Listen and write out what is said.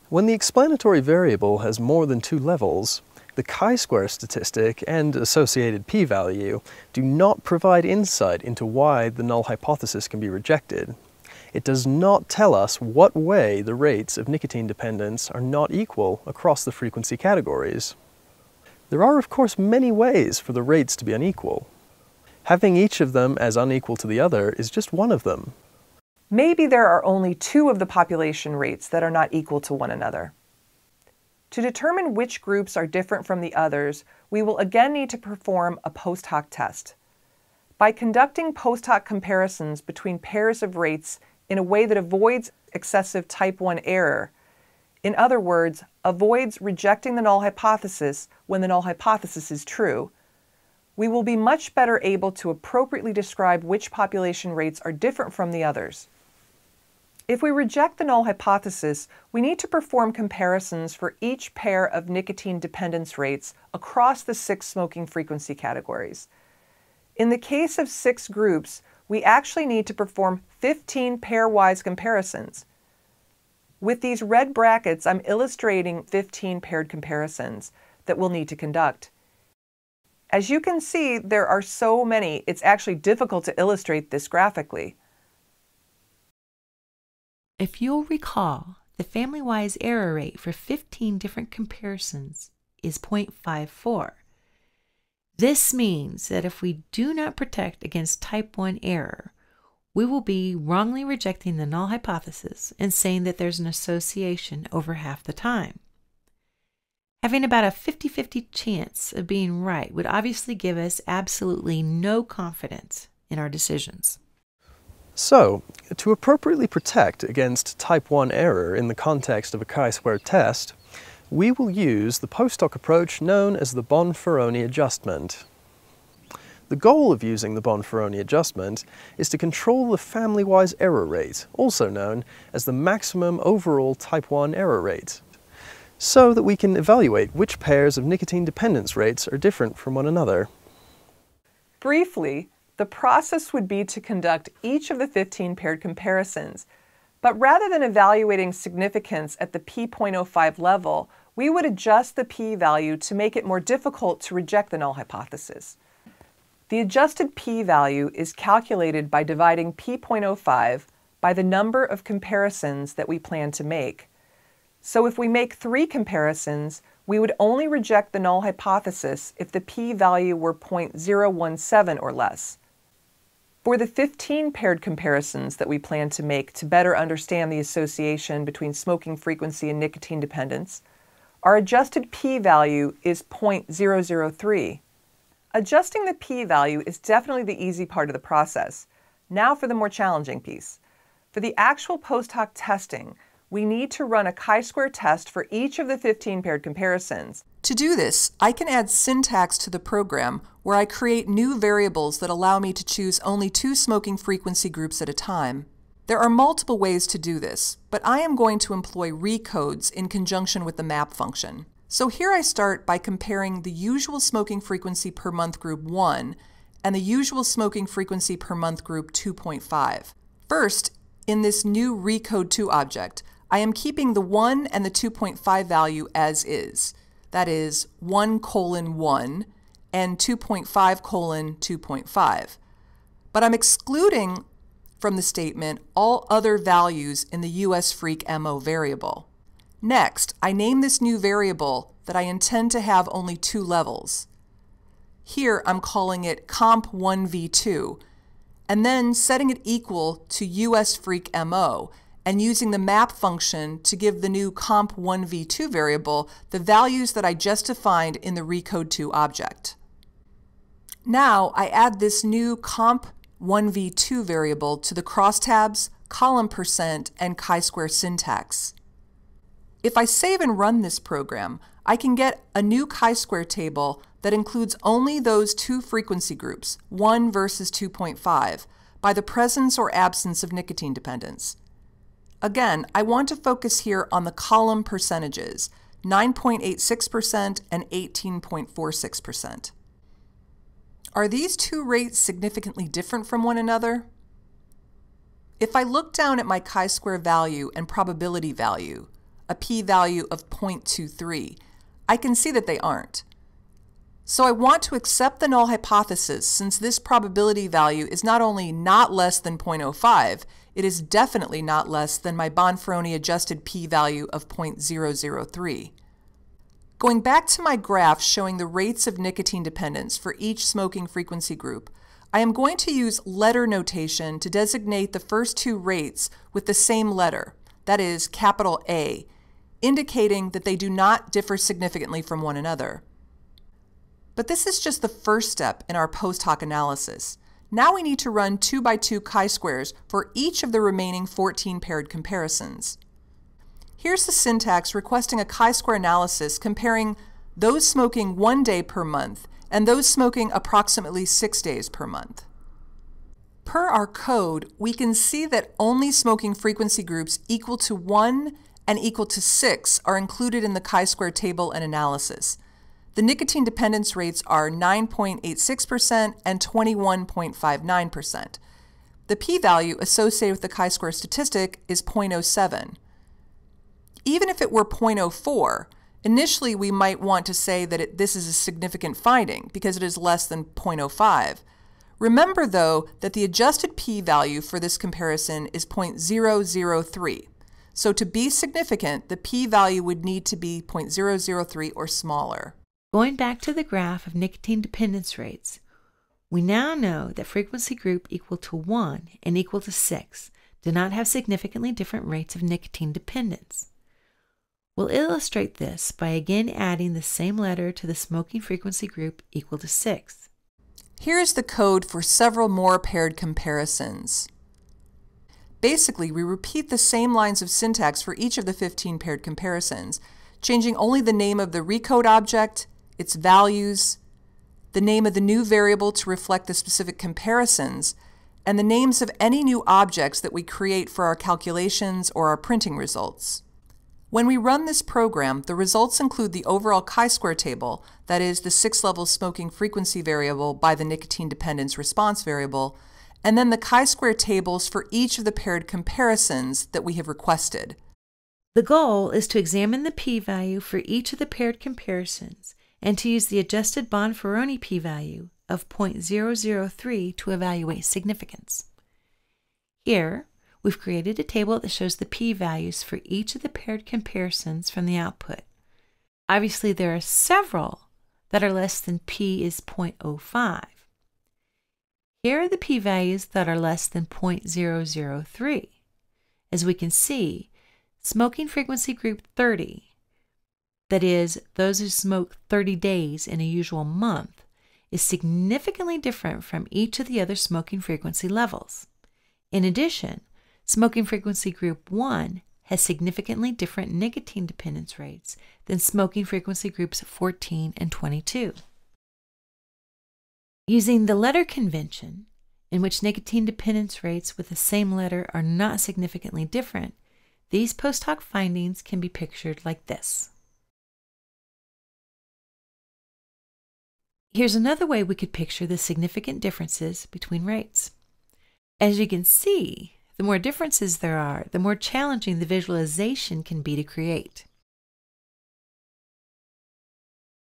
When the explanatory variable has more than two levels, the chi-square statistic and associated p-value do not provide insight into why the null hypothesis can be rejected. It does not tell us what way the rates of nicotine dependence are not equal across the frequency categories. There are, of course, many ways for the rates to be unequal. Having each of them as unequal to the other is just one of them. Maybe there are only two of the population rates that are not equal to one another. To determine which groups are different from the others, we will again need to perform a post hoc test. By conducting post hoc comparisons between pairs of rates in a way that avoids excessive type 1 error, in other words, avoids rejecting the null hypothesis when the null hypothesis is true, we will be much better able to appropriately describe which population rates are different from the others. If we reject the null hypothesis, we need to perform comparisons for each pair of nicotine dependence rates across the 6 smoking frequency categories. In the case of 6 groups, we actually need to perform 15 pairwise comparisons. With these red brackets, I'm illustrating 15 paired comparisons that we'll need to conduct. As you can see, there are so many, it's actually difficult to illustrate this graphically. If you'll recall, the family-wise error rate for 15 different comparisons is 0.54. This means that if we do not protect against type 1 error, we will be wrongly rejecting the null hypothesis and saying that there's an association over half the time. Having about a 50-50 chance of being right would obviously give us absolutely no confidence in our decisions. So, to appropriately protect against type 1 error in the context of a chi-square test, we will use the post hoc approach known as the Bonferroni Adjustment. The goal of using the Bonferroni Adjustment is to control the family-wise error rate, also known as the maximum overall type 1 error rate, so that we can evaluate which pairs of nicotine dependence rates are different from one another. Briefly, the process would be to conduct each of the 15 paired comparisons, but rather than evaluating significance at the p.05 level, we would adjust the p-value to make it more difficult to reject the null hypothesis. The adjusted p-value is calculated by dividing p.05 by the number of comparisons that we plan to make. So if we make 3 comparisons, we would only reject the null hypothesis if the p-value were 0.017 or less. For the 15 paired comparisons that we plan to make to better understand the association between smoking frequency and nicotine dependence, our adjusted p-value is 0.003. Adjusting the p-value is definitely the easy part of the process. Now for the more challenging piece. For the actual post hoc testing, we need to run a chi-square test for each of the 15 paired comparisons. To do this, I can add syntax to the program where I create new variables that allow me to choose only 2 smoking frequency groups at a time. There are multiple ways to do this, but I am going to employ recodes in conjunction with the map function. So here I start by comparing the usual smoking frequency per month group 1 and the usual smoking frequency per month group 2.5. First, in this new recode2 object, I am keeping the 1 and the 2.5 value as is. That is 1:1 and 2.5:2.5. But I'm excluding from the statement all other values in the USFreq-MO variable. Next, I name this new variable that I intend to have only 2 levels. Here I'm calling it comp1v2, and then setting it equal to USFreq-MO, and using the map function to give the new comp1v2 variable the values that I just defined in the recode2 object. Now I add this new comp1v2 variable to the crosstabs, column%, and chi-square syntax. If I save and run this program, I can get a new chi-square table that includes only those 2 frequency groups, 1 versus 2.5, by the presence or absence of nicotine dependence. Again, I want to focus here on the column percentages, 9.86% and 18.46%. Are these 2 rates significantly different from one another? If I look down at my chi-square value and probability value, a p-value of 0.23. I can see that they aren't. So I want to accept the null hypothesis since this probability value is not only not less than 0.05, it is definitely not less than my Bonferroni adjusted p-value of 0.003. Going back to my graph showing the rates of nicotine dependence for each smoking frequency group, I am going to use letter notation to designate the first two rates with the same letter, that is, capital A, indicating that they do not differ significantly from one another. But this is just the first step in our post hoc analysis. Now we need to run 2x2 chi-squares for each of the remaining 14 paired comparisons. Here's the syntax requesting a chi-square analysis comparing those smoking 1 day per month and those smoking approximately 6 days per month. Per our code, we can see that only smoking frequency groups equal to 1 and equal to 6 are included in the chi-square table and analysis. The nicotine dependence rates are 9.86% and 21.59%. The p-value associated with the chi-square statistic is 0.07. Even if it were 0.04, initially we might want to say that this is a significant finding because it is less than 0.05. Remember, though, that the adjusted p-value for this comparison is 0.003. So to be significant, the p-value would need to be 0.003 or smaller. Going back to the graph of nicotine dependence rates, we now know that frequency group equal to 1 and equal to 6 do not have significantly different rates of nicotine dependence. We'll illustrate this by again adding the same letter to the smoking frequency group equal to 6. Here's the code for several more paired comparisons. Basically, we repeat the same lines of syntax for each of the 15 paired comparisons, changing only the name of the recode object, its values, the name of the new variable to reflect the specific comparisons, and the names of any new objects that we create for our calculations or our printing results. When we run this program, the results include the overall chi-square table, that is, the 6-level smoking frequency variable by the nicotine dependence response variable, and then the chi-square tables for each of the paired comparisons that we have requested. The goal is to examine the p-value for each of the paired comparisons and to use the adjusted Bonferroni p-value of 0.003 to evaluate significance. Here, we've created a table that shows the p-values for each of the paired comparisons from the output. Obviously, there are several that are less than p is 0.05. Here are the p-values that are less than 0.003. As we can see, smoking frequency group 30, that is, those who smoke 30 days in a usual month, is significantly different from each of the other smoking frequency levels. In addition, smoking frequency group 1 has significantly different nicotine dependence rates than smoking frequency groups 14 and 22. Using the letter convention, in which nicotine dependence rates with the same letter are not significantly different, these post hoc findings can be pictured like this. Here's another way we could picture the significant differences between rates. As you can see, the more differences there are, the more challenging the visualization can be to create.